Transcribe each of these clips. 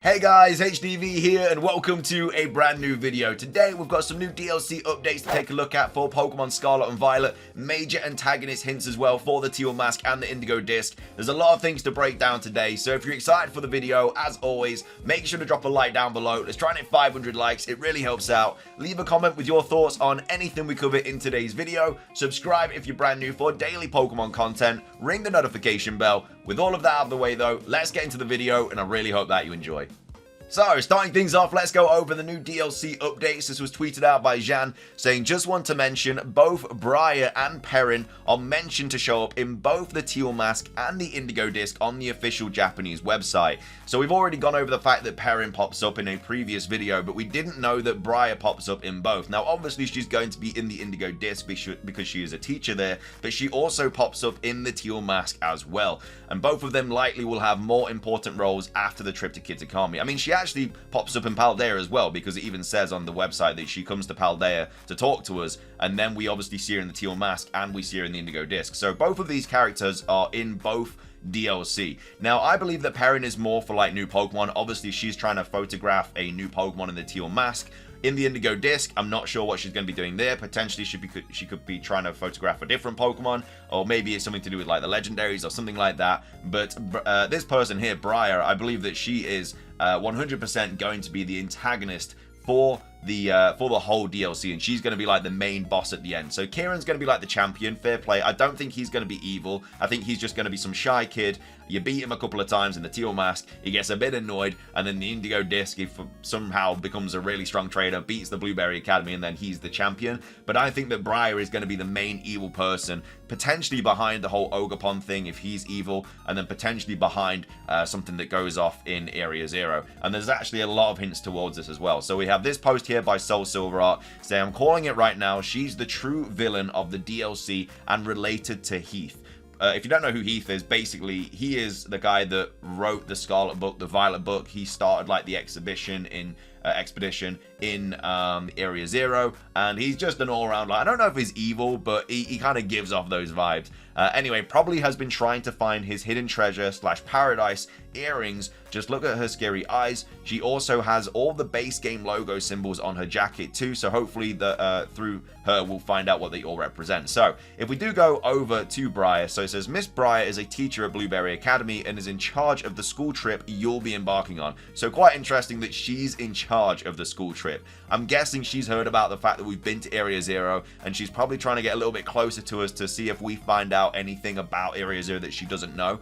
Hey guys, HDvee here and welcome to a brand new video. Today we've got some new DLC updates to take a look at for Pokemon Scarlet and Violet, major antagonist hints as well for the Teal Mask and the Indigo Disc. There's a lot of things to break down today, so if you're excited for the video, as always, make sure to drop a like down below. Let's try and hit 500 likes, it really helps out. Leave a comment with your thoughts on anything we cover in today's video. Subscribe if you're brand new for daily Pokemon content. Ring the notification bell. With all of that out of the way though, let's get into the video and I really hope that you enjoy. So, starting things off, let's go over the new DLC updates. This was tweeted out by Jan, saying, just want to mention both Briar and Perrin are mentioned to show up in both the Teal Mask and the Indigo Disc on the official Japanese website. So we've already gone over the fact that Perrin pops up in a previous video, but we didn't know that Briar pops up in both. Now, obviously, she's going to be in the Indigo Disc because she is a teacher there, but she also pops up in the Teal Mask as well. And both of them likely will have more important roles after the trip to Kitakami. I mean, she actually pops up in Paldea as well, because it even says on the website that she comes to Paldea to talk to us, and then we obviously see her in the Teal Mask and we see her in the Indigo Disc. So both of these characters are in both DLC. Now, I believe that Perrin is more for like new Pokemon. Obviously, she's trying to photograph a new Pokemon in the Teal Mask. In the Indigo Disc, I'm not sure what she's going to be doing there. Potentially, she could be trying to photograph a different Pokemon, or maybe it's something to do with like the legendaries or something like that. But this person here, Briar, I believe that she is 100% going to be the antagonist for the whole DLC, and she's going to be like the main boss at the end. So Kieran's going to be like the champion, fair play. I don't think he's going to be evil. I think he's just going to be some shy kid. You beat him a couple of times in the Teal Mask, he gets a bit annoyed, and then the Indigo Disc, he somehow becomes a really strong trainer, beats the Blueberry Academy, and then he's the champion. But I think that Briar is going to be the main evil person, potentially behind the whole Ogerpon thing if he's evil, and then potentially behind something that goes off in Area Zero. And there's actually a lot of hints towards this as well. So we have this post here by Soul Silver Art saying, I'm calling it right now, she's the true villain of the DLC and related to Heath. If you don't know who Heath is, basically, he is the guy that wrote the Scarlet book, the Violet book. He started like the expedition in expedition in Area Zero, and he's just an all-around, like, I don't know if he's evil, but he kind of gives off those vibes. Anyway, probably has been trying to find his hidden treasure / paradise earrings. Just look at her scary eyes. She also has all the base game logo symbols on her jacket too, so hopefully through her we'll find out what they all represent. So if we do go over to Briar, so it says Miss Briar is a teacher at Blueberry Academy and is in charge of the school trip you'll be embarking on. So quite interesting that she's in charge of the school trip. I'm guessing she's heard about the fact that we've been to Area Zero, and she's probably trying to get a little bit closer to us to see if we find out anything about Area Zero that she doesn't know.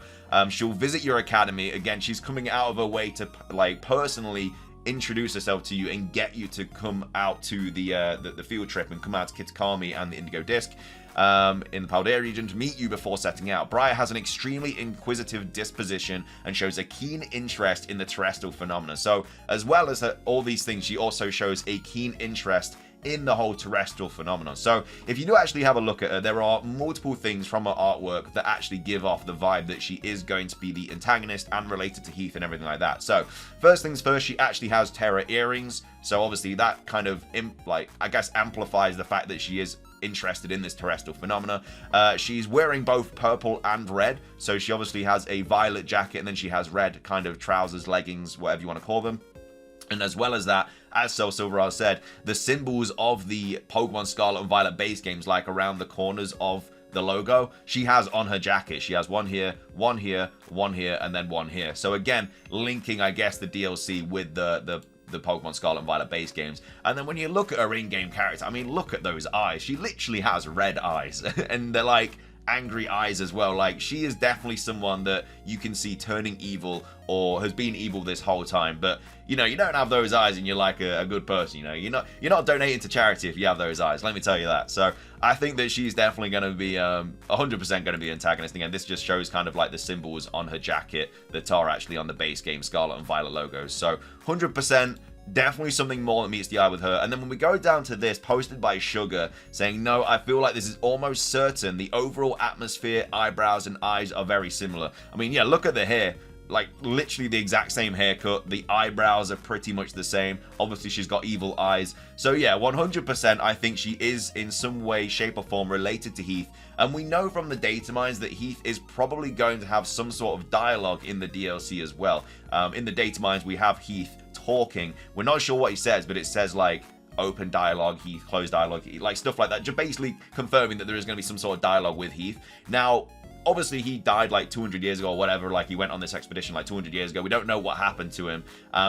She'll visit your academy. Again, she's coming out of her way to like personally introduce herself to you and get you to come out to the field trip and come out to Kitakami and the Indigo Disc in the Paldea region to meet you before setting out. Briar has an extremely inquisitive disposition and shows a keen interest in the terrestrial phenomena. So as well as all these things, she also shows a keen interest in the whole terrestrial phenomenon. So if you do actually have a look at her, there are multiple things from her artwork that actually give off the vibe that she is going to be the antagonist and related to Heath and everything like that. So first things first, she actually has Terra earrings, so obviously that kind of I guess amplifies the fact that she is interested in this terrestrial phenomena. She's wearing both purple and red, so she obviously has a violet jacket and then she has red kind of trousers, leggings, whatever you want to call them. And as well as that, as Soul Silver said, the symbols of the Pokemon Scarlet and Violet base games, like around the corners of the logo, she has on her jacket. She has one here, one here, one here, and then one here. So again, linking, I guess, the DLC with the Pokemon Scarlet and Violet base games. And then when you look at her in-game character, I mean, look at those eyes. She literally has red eyes, and they're like angry eyes as well. Like, she is definitely someone that you can see turning evil or has been evil this whole time. But you know, you don't have those eyes and you're like a good person. You know, you're not donating to charity if you have those eyes, let me tell you that. So I think that she's definitely going to be 100% going to be antagonist. Again, this just shows kind of like the symbols on her jacket that are actually on the base game Scarlet and Violet logos. So 100% definitely something more that meets the eye with her. And then when we go down to this, posted by Sugar, saying, no, I feel like this is almost certain the overall atmosphere, eyebrows, and eyes are very similar. I mean, yeah, look at the hair. like literally the exact same haircut. The eyebrows are pretty much the same. Obviously, she's got evil eyes. So yeah, 100% I think she is in some way, shape or form related to Heath. And we know from the data mines that Heath is probably going to have some sort of dialogue in the DLC as well. In the data mines, we have Heath talking. We're not sure what he says, but it says like open dialogue, Heath, closed dialogue, like stuff like that. Just basically confirming that there is going to be some sort of dialogue with Heath. Now, obviously, he died like 200 years ago or whatever. Like, he went on this expedition like 200 years ago. We don't know what happened to him.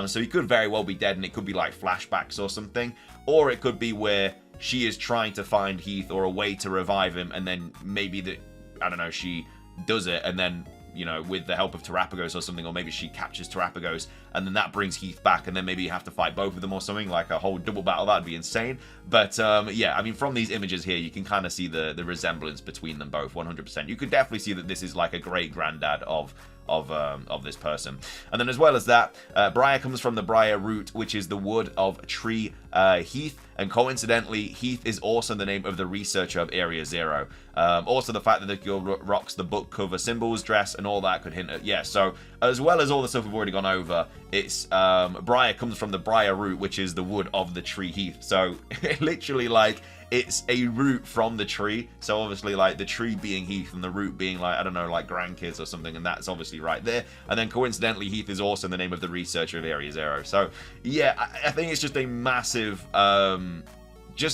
So he could very well be dead, and it could be like flashbacks or something. Or it could be where she is trying to find Heath or a way to revive him, and then maybe that, I don't know, she does it, and then, you know, with the help of Terrapagos or something, or maybe she captures Terrapagos, and then that brings Heath back, and then maybe you have to fight both of them or something, like a whole double battle. That'd be insane. But yeah, I mean, from these images here, you can kind of see the resemblance between them both, 100%. You could definitely see that this is like a great granddad of this person. And then as well as that, Briar comes from the Briar root, which is the wood of tree Heath, and coincidentally, Heath is also the name of the researcher of Area Zero. Also, the fact that the girl rocks the book cover symbols, dress, and all that could hint at, yeah, so as well as all the stuff we've already gone over, it's Briar comes from the Briar root, which is the wood of the tree Heath. So literally, like, it's a root from the tree. So obviously, like, the tree being Heath and the root being, like, I don't know, like grandkids or something, and that's obviously right there. And then coincidentally, Heath is also the name of the researcher of Area Zero. So yeah, I think it's just a massive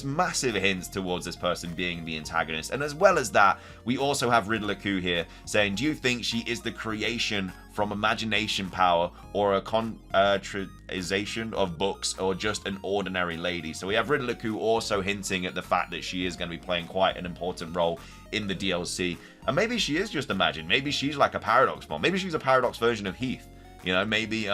massive hints towards this person being the antagonist. And as well as that, we also have Riddler Coup here saying, do you think she is the creation from imagination power, or a concretization of books, or just an ordinary lady? So we have Riddler Coup also hinting at the fact that she is going to be playing quite an important role in the DLC. And maybe she is just imagined. Maybe she's like a Paradox form. Maybe she's a Paradox version of Heath. You know, maybe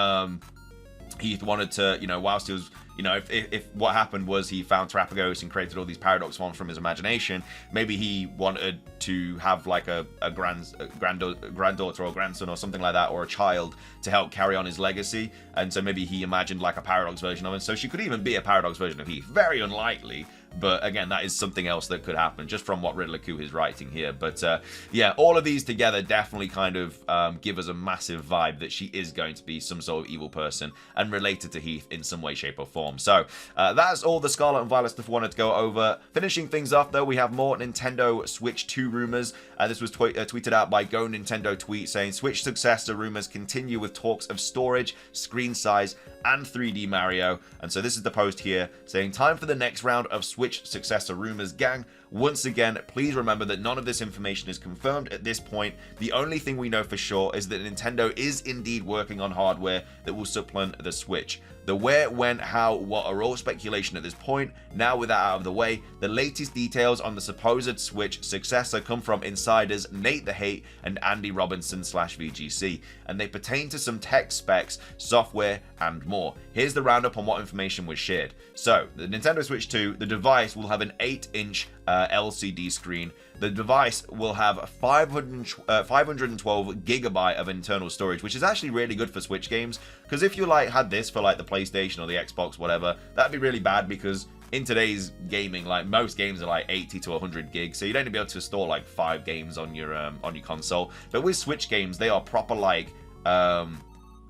Heath wanted to, you know, whilst he was, you know, if what happened was he found Terrapagos and created all these Paradox forms from his imagination, maybe he wanted to have like a granddaughter or grandson or something like that, or a child to help carry on his legacy. And so maybe he imagined like a Paradox version of it. So she could even be a Paradox version of Heath. Very unlikely. But again, that is something else that could happen just from what Riddler Coup is writing here. But yeah, all of these together definitely kind of give us a massive vibe that she is going to be some sort of evil person and related to Heath in some way, shape or form. So that's all the Scarlet and Violet stuff I wanted to go over. Finishing things off though, we have more Nintendo Switch 2 rumors. This was tweeted out by Go Nintendo Tweet saying, Switch successor rumors continue with talks of storage, screen size, and 3D Mario. And so this is the post here saying, time for the next round of Switch successor rumors, gang. Once again, please remember that none of this information is confirmed at this point. The only thing we know for sure is that Nintendo is indeed working on hardware that will supplant the Switch. The where, when, how, what are all speculation at this point. Now with that out of the way, the latest details on the supposed Switch successor come from insiders Nate the Hate and Andy Robinson /VGC, and they pertain to some tech specs, software, and more. Here's the roundup on what information was shared. So, the Nintendo Switch 2, the device will have an 8-inch LCD screen. The device will have 512 gigabyte of internal storage, which is actually really good for Switch games, because if you like had this for like the PlayStation or the Xbox, whatever, that'd be really bad, because in today's gaming, like most games are like 80 to 100 gigs, so you'd only be able to store like 5 games on your console. But with Switch games, they are proper like I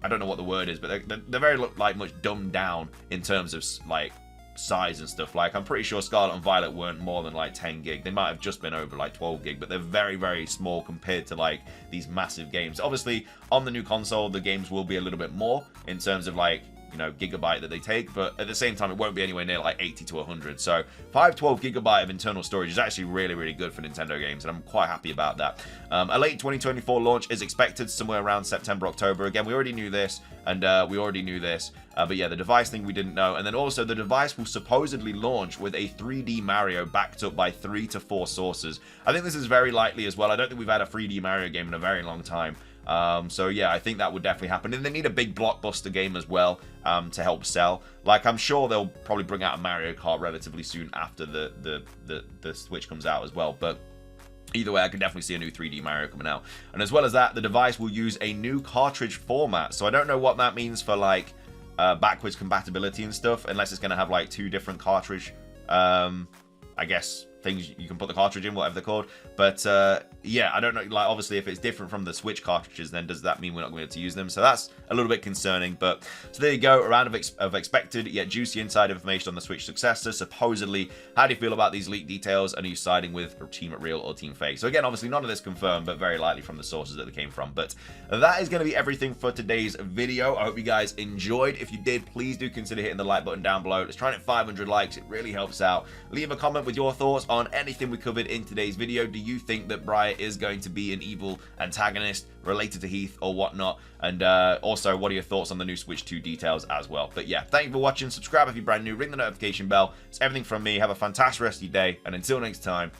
don't know what the word is, but they're very like much dumbed down in terms of like size and stuff. Like, I'm pretty sure Scarlet and Violet weren't more than like 10 gig. They might have just been over like 12 gig, but they're very, very small compared to like these massive games. Obviously, on the new console, the games will be a little bit more in terms of like, you know, gigabyte that they take, but at the same time, it won't be anywhere near like 80 to 100. So 512 gigabyte of internal storage is actually really, really good for Nintendo games, and I'm quite happy about that. A late 2024 launch is expected somewhere around September, October. Again, we already knew this, and but yeah, the device thing we didn't know. And then also the device will supposedly launch with a 3D Mario backed up by 3 to 4 sources. I think this is very likely as well. I don't think we've had a 3D Mario game in a very long time. So yeah, I think that would definitely happen. And they need a big blockbuster game as well to help sell. Like, I'm sure they'll probably bring out a Mario Kart relatively soon after the Switch comes out as well. But either way, I can definitely see a new 3D Mario coming out. And as well as that, the device will use a new cartridge format. So I don't know what that means for like backwards compatibility and stuff, unless it's going to have like 2 different cartridge, I guess, things you can put the cartridge in, whatever they're called. But yeah, I don't know, like obviously if it's different from the Switch cartridges, then does that mean we're not going to be able to use them? So that's a little bit concerning. But so there you go, a round of expected yet juicy inside information on the Switch successor. Supposedly, how do you feel about these leaked details? And are you siding with Team Real or Team Fake? So again, obviously none of this confirmed, but very likely from the sources that they came from. But that is going to be everything for today's video. I hope you guys enjoyed. If you did, please do consider hitting the like button down below. Let's try and hit 500 likes. It really helps out. Leave a comment with your thoughts on anything we covered in today's video. Do you think that Briar is going to be an evil antagonist related to Heath or whatnot? And also, what are your thoughts on the new Switch 2 details as well? But yeah, thank you for watching. Subscribe if you're brand new. Ring the notification bell. It's everything from me. Have a fantastic rest of your day. And until next time,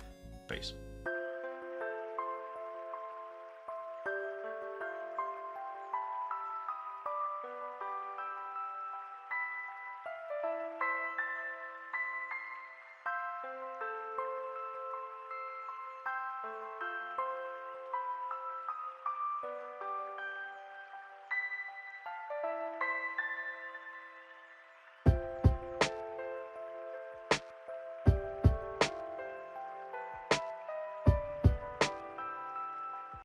peace.